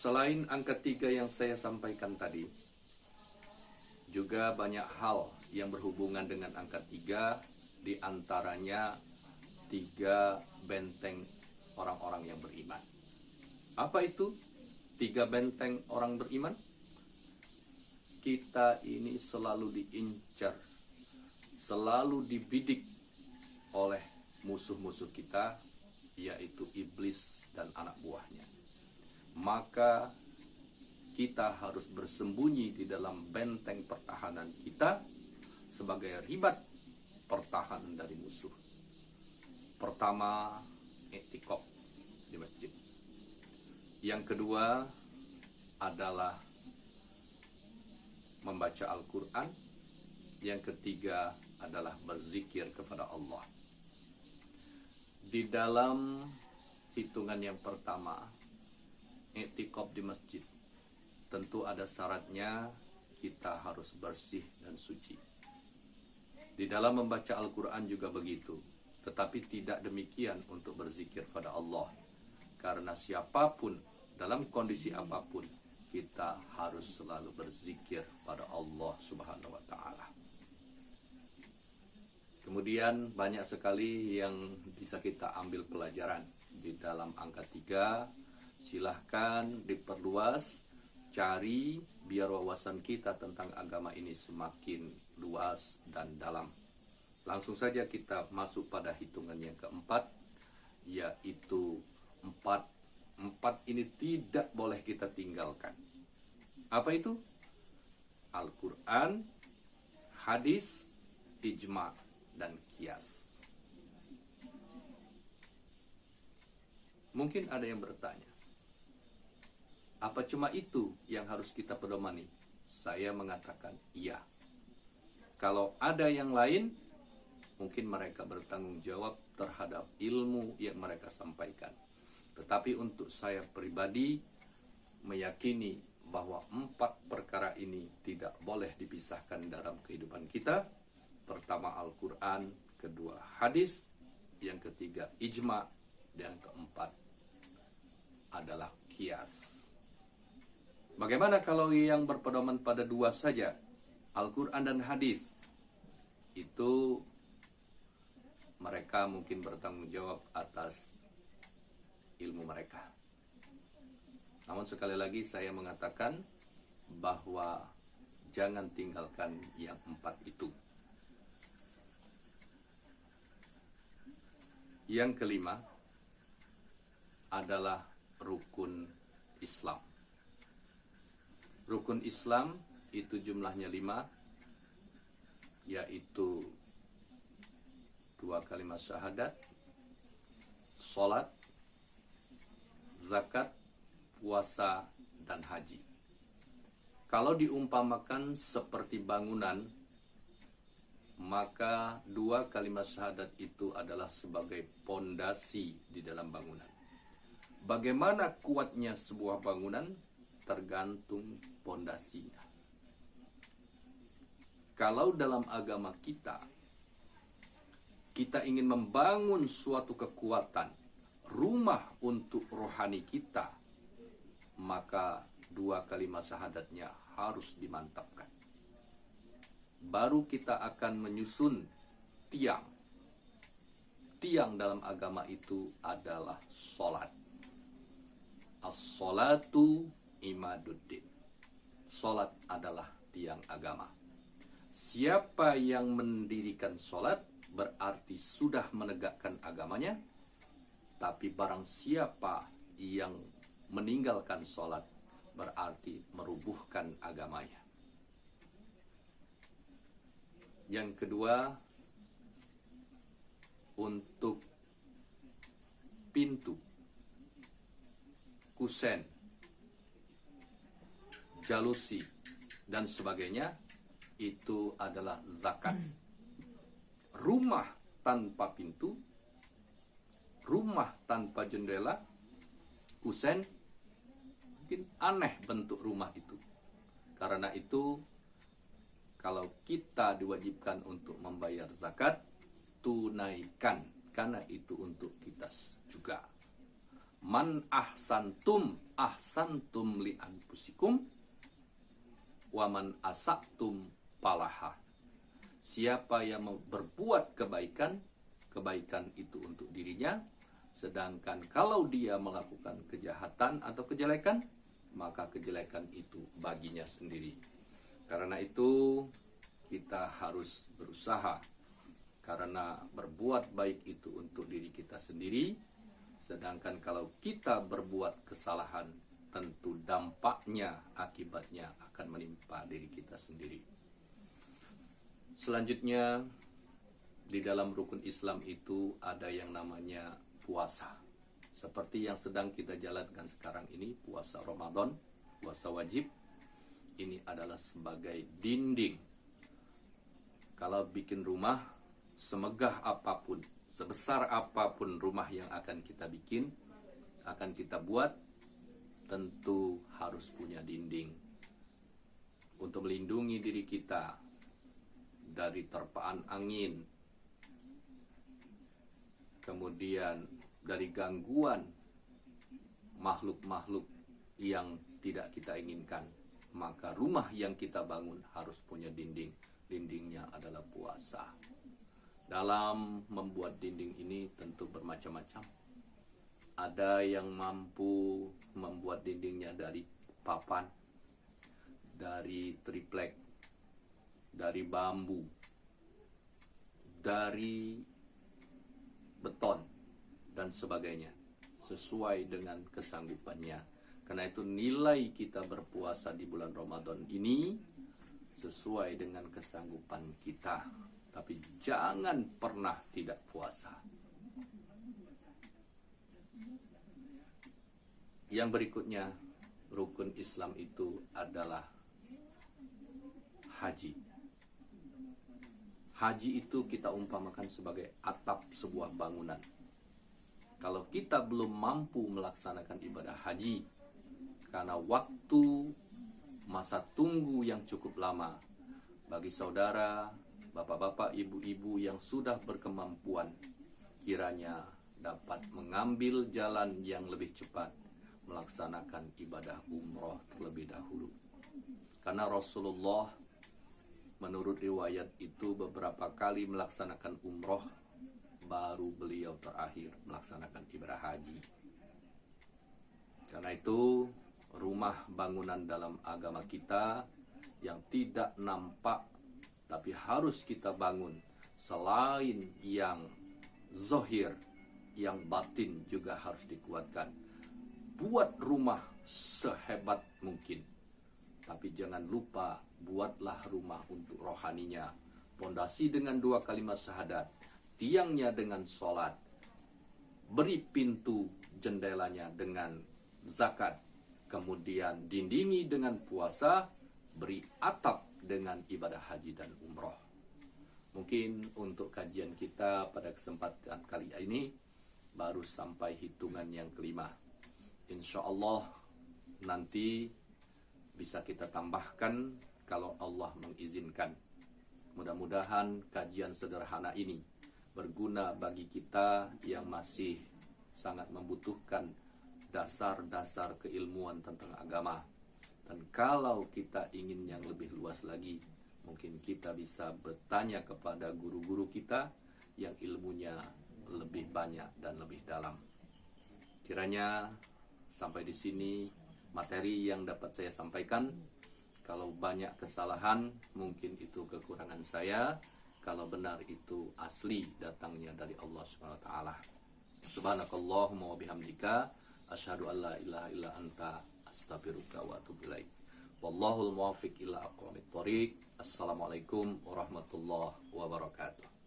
Selain angka 3 yang saya sampaikan tadi, juga banyak hal yang berhubungan dengan angka 3, di antaranya 3 benteng orang-orang yang beriman. Apa itu 3 benteng orang beriman? Kita ini selalu diincar, selalu dibidik oleh musuh-musuh kita, yaitu iblis dan anak buahnya. Maka kita harus bersembunyi di dalam benteng pertahanan kita sebagai ribat pertahanan dari musuh. Pertama, i'tikaf di masjid. Yang kedua adalah membaca Al-Quran. Yang ketiga adalah berzikir kepada Allah. Di dalam hitungan yang pertama, i'tikaf di masjid, tentu ada syaratnya, kita harus bersih dan suci. Di dalam membaca Al-Quran juga begitu, tetapi tidak demikian untuk berzikir pada Allah. Karena siapapun, dalam kondisi apapun, kita harus selalu berzikir pada Allah Subhanahu wa Ta'ala. Kemudian banyak sekali yang bisa kita ambil pelajaran di dalam angka 3. Silahkan diperluas, cari biar wawasan kita tentang agama ini semakin luas dan dalam. Langsung saja kita masuk pada hitungan yang keempat, yaitu 4. 4 ini tidak boleh kita tinggalkan. Apa itu? Al-Quran, hadis, ijma, dan qiyas. Mungkin ada yang bertanya, apa cuma itu yang harus kita pedomani? Saya mengatakan iya. Kalau ada yang lain, mungkin mereka bertanggung jawab terhadap ilmu yang mereka sampaikan. Tetapi untuk saya pribadi, meyakini bahwa 4 perkara ini tidak boleh dipisahkan dalam kehidupan kita. Pertama Al-Quran, kedua hadis, yang ketiga ijma, dan keempat adalah qiyas. Bagaimana kalau yang berpedoman pada 2 saja, Al-Quran dan hadis? Itu mereka mungkin bertanggung jawab atas ilmu mereka. Namun sekali lagi saya mengatakan bahwa jangan tinggalkan yang 4 itu. Yang kelima adalah rukun Islam. Rukun Islam itu jumlahnya 5, yaitu 2 kalimat syahadat, sholat, zakat, puasa, dan haji. Kalau diumpamakan seperti bangunan, maka 2 kalimat syahadat itu adalah sebagai pondasi di dalam bangunan. Bagaimana kuatnya sebuah bangunan tergantung pondasinya. Kalau dalam agama kita ingin membangun suatu kekuatan, rumah untuk rohani kita, maka 2 kalimat syahadatnya harus dimantapkan. Baru kita akan menyusun tiang. Tiang dalam agama itu adalah sholat. As-sholatu imaduddin. Sholat adalah tiang agama. Siapa yang mendirikan sholat berarti sudah menegakkan agamanya. Tapi barang siapa yang meninggalkan sholat berarti merubuhkan agamanya. Yang kedua, untuk pintu, kusen, jalusi, dan sebagainya, itu adalah zakat. Rumah tanpa pintu, rumah tanpa jendela, kusen, mungkin aneh bentuk rumah itu. Karena itu, kalau kita diwajibkan untuk membayar zakat, tunaikan, karena itu untuk kita juga. man ahsantum li anfusikum wa man asa'tum falaha. Siapa yang berbuat kebaikan, kebaikan itu untuk dirinya, sedangkan kalau dia melakukan kejahatan atau kejelekan, maka kejelekan itu baginya sendiri. Karena itu kita harus berusaha, karena berbuat baik itu untuk diri kita sendiri, sedangkan kalau kita berbuat kesalahan, tentu dampaknya, akibatnya akan menimpa diri kita sendiri. Selanjutnya, di dalam rukun Islam itu ada yang namanya puasa. Seperti yang sedang kita jalankan sekarang ini, puasa Ramadan, puasa wajib. Ini adalah sebagai dinding. Kalau bikin rumah, semegah apapun, sebesar apapun rumah yang akan kita bikin, akan kita buat, tentu harus punya dinding untuk melindungi diri kita dari terpaan angin, kemudian dari gangguan makhluk-makhluk yang tidak kita inginkan. Maka rumah yang kita bangun harus punya dinding. Dindingnya adalah puasa. Dalam membuat dinding ini tentu bermacam-macam. Ada yang mampu membuat dindingnya dari papan, dari triplek, dari bambu, dari beton, dan sebagainya, sesuai dengan kesanggupannya. Karena itu nilai kita berpuasa di bulan Ramadan ini sesuai dengan kesanggupan kita. Tapi jangan pernah tidak puasa. Yang berikutnya, rukun Islam itu adalah haji. Haji itu kita umpamakan sebagai atap sebuah bangunan. Kalau kita belum mampu melaksanakan ibadah haji, karena waktu masa tunggu yang cukup lama, bagi saudara, bapak-bapak, ibu-ibu yang sudah berkemampuan, kiranya dapat mengambil jalan yang lebih cepat, melaksanakan ibadah umroh terlebih dahulu. Karena Rasulullah menurut riwayat itu beberapa kali melaksanakan umroh, baru beliau terakhir melaksanakan ibadah haji. Karena itu rumah bangunan dalam agama kita yang tidak nampak tapi harus kita bangun, selain yang zahir, yang batin juga harus dikuatkan. Buat rumah sehebat mungkin, tapi jangan lupa buatlah rumah untuk rohaninya. Pondasi dengan 2 kalimat syahadat, tiangnya dengan sholat, beri pintu jendelanya dengan zakat, kemudian dindingi dengan puasa, beri atap dengan ibadah haji dan umroh. Mungkin untuk kajian kita pada kesempatan kali ini baru sampai hitungan yang kelima. Insya Allah nanti bisa kita tambahkan kalau Allah mengizinkan. Mudah-mudahan kajian sederhana ini berguna bagi kita yang masih sangat membutuhkan dasar-dasar keilmuan tentang agama. Dan kalau kita ingin yang lebih luas lagi, mungkin kita bisa bertanya kepada guru-guru kita yang ilmunya lebih banyak dan lebih dalam. Kiranya sampai di sini materi yang dapat saya sampaikan. Kalau banyak kesalahan, mungkin itu kekurangan saya. Kalau benar itu asli datangnya dari Allah SWT. Subhanakallahumma wa bihamdika asyhadu an la ilaha illa anta astaghfiruka wa atubu ilaik. Wallahul muwaffiq ila aqwamit thoriq. Assalamualaikum warahmatullahi wabarakatuh.